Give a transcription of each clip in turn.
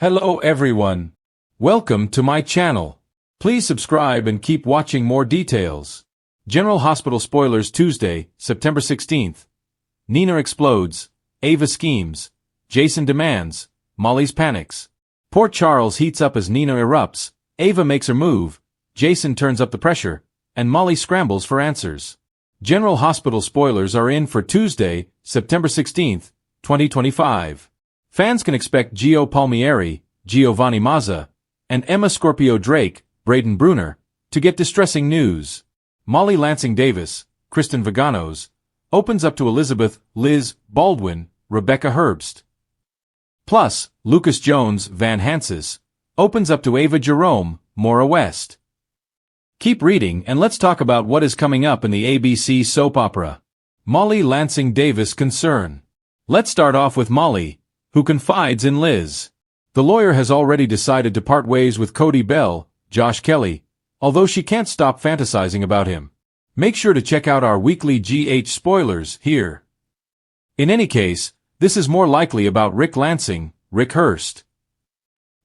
Hello everyone. Welcome to my channel. Please subscribe and keep watching more details. General Hospital spoilers Tuesday, September 16th. Nina explodes, Ava schemes, Jason demands, Molly's panics. Port Charles heats up as Nina erupts, Ava makes her move, Jason turns up the pressure, and Molly scrambles for answers. General Hospital spoilers are in for Tuesday, September 16th, 2025. Fans can expect Gio Palmieri, Giovanni Mazza, and Emma Scorpio Drake, Braden Bruner, to get distressing news. Molly Lansing Davis, Kristen Vaganos, opens up to Elizabeth, Liz, Baldwin, Rebecca Herbst. Plus, Lucas Jones, Van Hansis, opens up to Ava Jerome, Maura West. Keep reading and let's talk about what is coming up in the ABC soap opera. Molly Lansing Davis concern. Let's start off with Molly, who confides in Liz. The lawyer has already decided to part ways with Cody Bell, Josh Kelly, although she can't stop fantasizing about him. Make sure to check out our weekly GH spoilers here. In any case, this is more likely about Rick Lansing, Rick Hurst.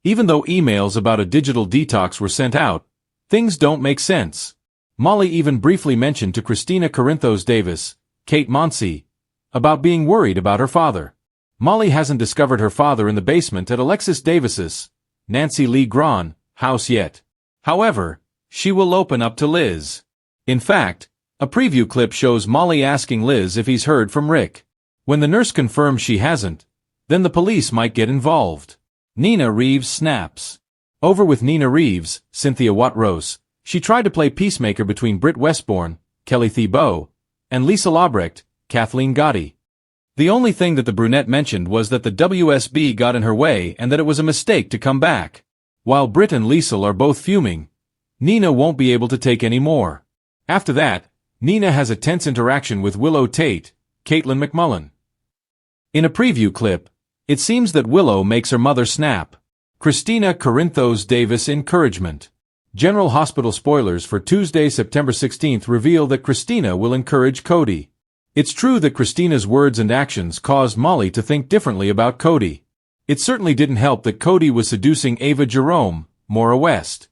Even though emails about a digital detox were sent out, things don't make sense. Molly even briefly mentioned to Christina Corinthos Davis, Kate Monsey, about being worried about her father. Molly hasn't discovered her father in the basement at Alexis Davis's, Nancy Lee Grahn, house yet. However, she will open up to Liz. In fact, a preview clip shows Molly asking Liz if he's heard from Rick. When the nurse confirms she hasn't, then the police might get involved. Nina Reeves snaps. Over with Nina Reeves, Cynthia Watrose, she tried to play peacemaker between Britt Westbourne, Kelly Thibault, and Lisa Labrecht, Kathleen Gotti. The only thing that the brunette mentioned was that the WSB got in her way and that it was a mistake to come back. While Britt and Lisa are both fuming, Nina won't be able to take any more. After that, Nina has a tense interaction with Willow Tate, Caitlin McMullen. In a preview clip, it seems that Willow makes her mother snap. Christina Corinthos Davis encouragement. General Hospital spoilers for Tuesday, September 16th reveal that Christina will encourage Cody. It's true that Christina's words and actions caused Molly to think differently about Cody. It certainly didn't help that Cody was seducing Ava Jerome, Maura West.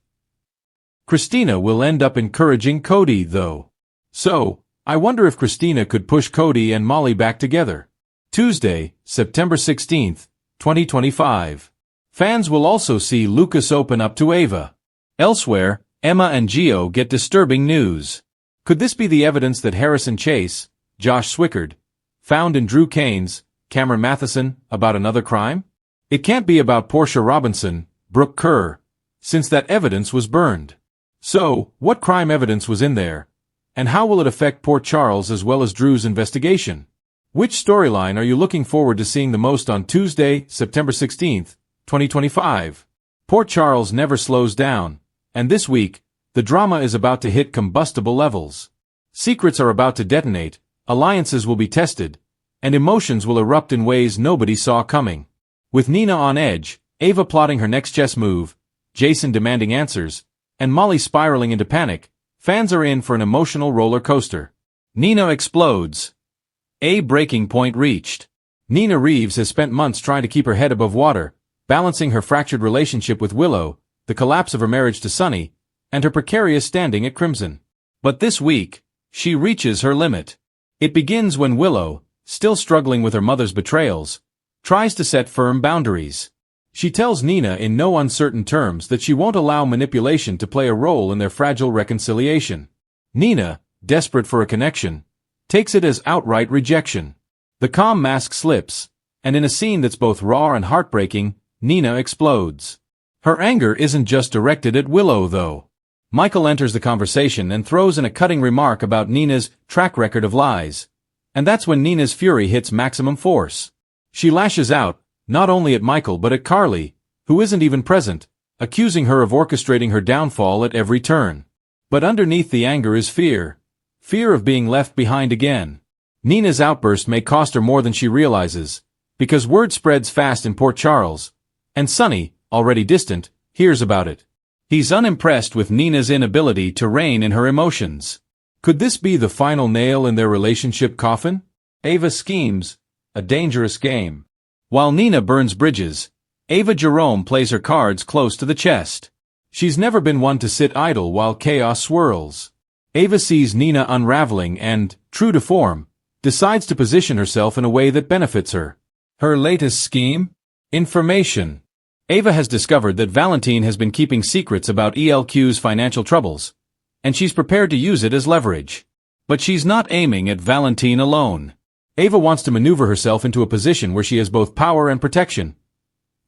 Christina will end up encouraging Cody, though. So, I wonder if Christina could push Cody and Molly back together. Tuesday, September 16th, 2025. Fans will also see Lucas open up to Ava. Elsewhere, Emma and Gio get disturbing news. Could this be the evidence that Harrison Chase, Josh Swickard, found in Drew Kane's, Cameron Matheson, about another crime? It can't be about Portia Robinson, Brooke Kerr, since that evidence was burned. So, what crime evidence was in there? And how will it affect Port Charles as well as Drew's investigation? Which storyline are you looking forward to seeing the most on Tuesday, September 16th, 2025? Port Charles never slows down, and this week, the drama is about to hit combustible levels. Secrets are about to detonate, alliances will be tested, and emotions will erupt in ways nobody saw coming. With Nina on edge, Ava plotting her next chess move, Jason demanding answers, and Molly spiraling into panic, fans are in for an emotional roller coaster. Nina explodes. A breaking point reached. Nina Reeves has spent months trying to keep her head above water, balancing her fractured relationship with Willow, the collapse of her marriage to Sonny, and her precarious standing at Crimson. But this week, she reaches her limit. It begins when Willow, still struggling with her mother's betrayals, tries to set firm boundaries. She tells Nina in no uncertain terms that she won't allow manipulation to play a role in their fragile reconciliation. Nina, desperate for a connection, takes it as outright rejection. The calm mask slips, and in a scene that's both raw and heartbreaking, Nina explodes. Her anger isn't just directed at Willow, though. Michael enters the conversation and throws in a cutting remark about Nina's track record of lies. And that's when Nina's fury hits maximum force. She lashes out, not only at Michael but at Carly, who isn't even present, accusing her of orchestrating her downfall at every turn. But underneath the anger is fear. Fear of being left behind again. Nina's outburst may cost her more than she realizes, because word spreads fast in Port Charles, and Sonny, already distant, hears about it. He's unimpressed with Nina's inability to rein in her emotions. Could this be the final nail in their relationship coffin? Ava schemes, a dangerous game. While Nina burns bridges, Ava Jerome plays her cards close to the chest. She's never been one to sit idle while chaos swirls. Ava sees Nina unraveling and, true to form, decides to position herself in a way that benefits her. Her latest scheme? Information. Ava has discovered that Valentine has been keeping secrets about ELQ's financial troubles, and she's prepared to use it as leverage. But she's not aiming at Valentine alone. Ava wants to maneuver herself into a position where she has both power and protection.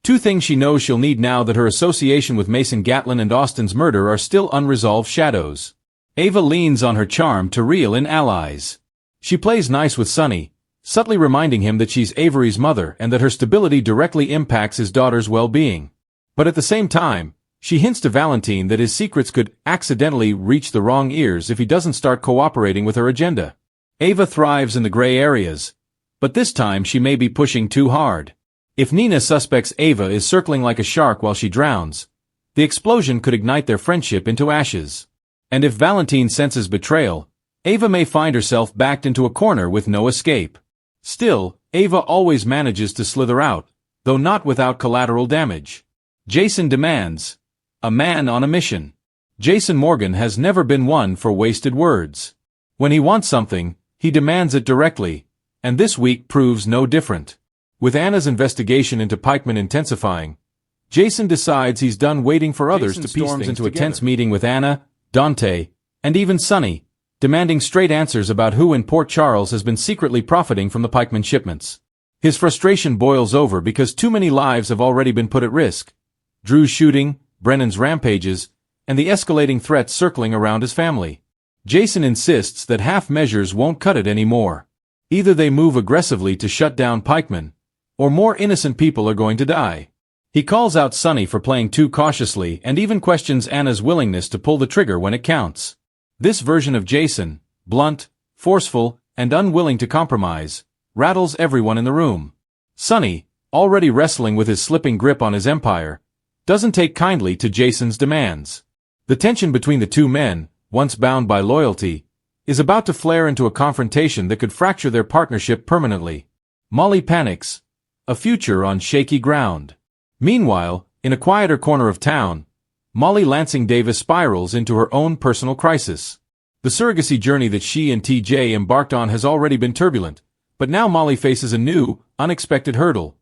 Two things she knows she'll need now that her association with Mason Gatlin and Austin's murder are still unresolved shadows. Ava leans on her charm to reel in allies. She plays nice with Sonny, subtly reminding him that she's Avery's mother and that her stability directly impacts his daughter's well-being. But at the same time, she hints to Valentine that his secrets could accidentally reach the wrong ears if he doesn't start cooperating with her agenda. Ava thrives in the gray areas, but this time she may be pushing too hard. If Nina suspects Ava is circling like a shark while she drowns, the explosion could ignite their friendship into ashes. And if Valentine senses betrayal, Ava may find herself backed into a corner with no escape. Still, Ava always manages to slither out, though not without collateral damage. Jason demands. A man on a mission. Jason Morgan has never been one for wasted words. When he wants something, he demands it directly, and this week proves no different. With Anna's investigation into Pikeman intensifying, Jason decides he's done waiting for others to piece things into a tense meeting with Anna, Dante, and even Sonny, demanding straight answers about who in Port Charles has been secretly profiting from the Pikeman shipments. His frustration boils over because too many lives have already been put at risk. Drew's shooting, Brennan's rampages, and the escalating threats circling around his family. Jason insists that half measures won't cut it anymore. Either they move aggressively to shut down Pikeman, or more innocent people are going to die. He calls out Sonny for playing too cautiously and even questions Anna's willingness to pull the trigger when it counts. This version of Jason, blunt, forceful, and unwilling to compromise, rattles everyone in the room. Sonny, already wrestling with his slipping grip on his empire, doesn't take kindly to Jason's demands. The tension between the two men, once bound by loyalty, is about to flare into a confrontation that could fracture their partnership permanently. Molly panics. A future on shaky ground. Meanwhile, in a quieter corner of town, Molly Lansing Davis spirals into her own personal crisis. The surrogacy journey that she and TJ embarked on has already been turbulent, but now Molly faces a new, unexpected hurdle.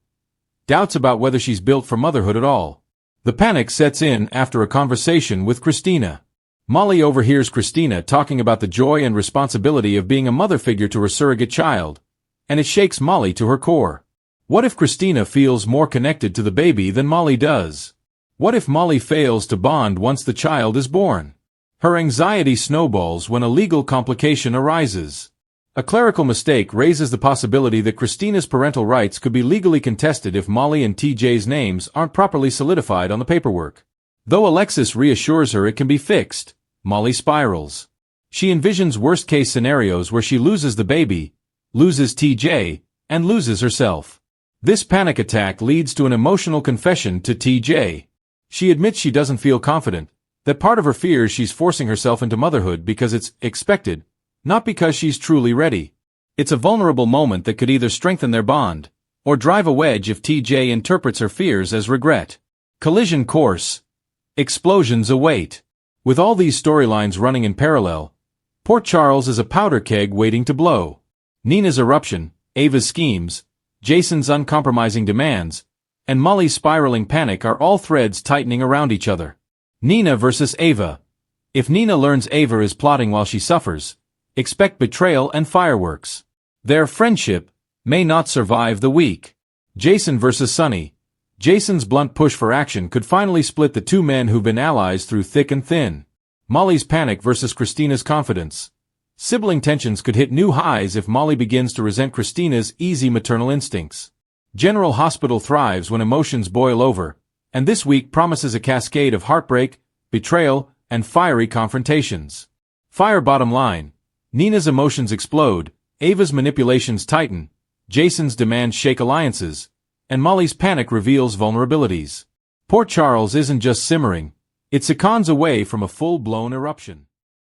Doubts about whether she's built for motherhood at all. The panic sets in after a conversation with Christina. Molly overhears Christina talking about the joy and responsibility of being a mother figure to her surrogate child, and it shakes Molly to her core. What if Christina feels more connected to the baby than Molly does? What if Molly fails to bond once the child is born? Her anxiety snowballs when a legal complication arises. A clerical mistake raises the possibility that Christina's parental rights could be legally contested if Molly and TJ's names aren't properly solidified on the paperwork. Though Alexis reassures her it can be fixed, Molly spirals. She envisions worst-case scenarios where she loses the baby, loses TJ, and loses herself. This panic attack leads to an emotional confession to TJ. She admits she doesn't feel confident, that part of her fears she's forcing herself into motherhood because it's expected, not because she's truly ready. It's a vulnerable moment that could either strengthen their bond, or drive a wedge if TJ interprets her fears as regret. Collision course. Explosions await. With all these storylines running in parallel, Port Charles is a powder keg waiting to blow. Nina's eruption, Ava's schemes, Jason's uncompromising demands, and Molly's spiraling panic are all threads tightening around each other. Nina versus Ava. If Nina learns Ava is plotting while she suffers, expect betrayal and fireworks. Their friendship may not survive the week. Jason versus Sonny. Jason's blunt push for action could finally split the two men who've been allies through thick and thin. Molly's panic versus Christina's confidence. Sibling tensions could hit new highs if Molly begins to resent Christina's easy maternal instincts. General Hospital thrives when emotions boil over, and this week promises a cascade of heartbreak, betrayal, and fiery confrontations. Fire bottom line. Nina's emotions explode, Ava's manipulations tighten, Jason's demands shake alliances, and Molly's panic reveals vulnerabilities. Port Charles isn't just simmering, it seconds away from a full-blown eruption.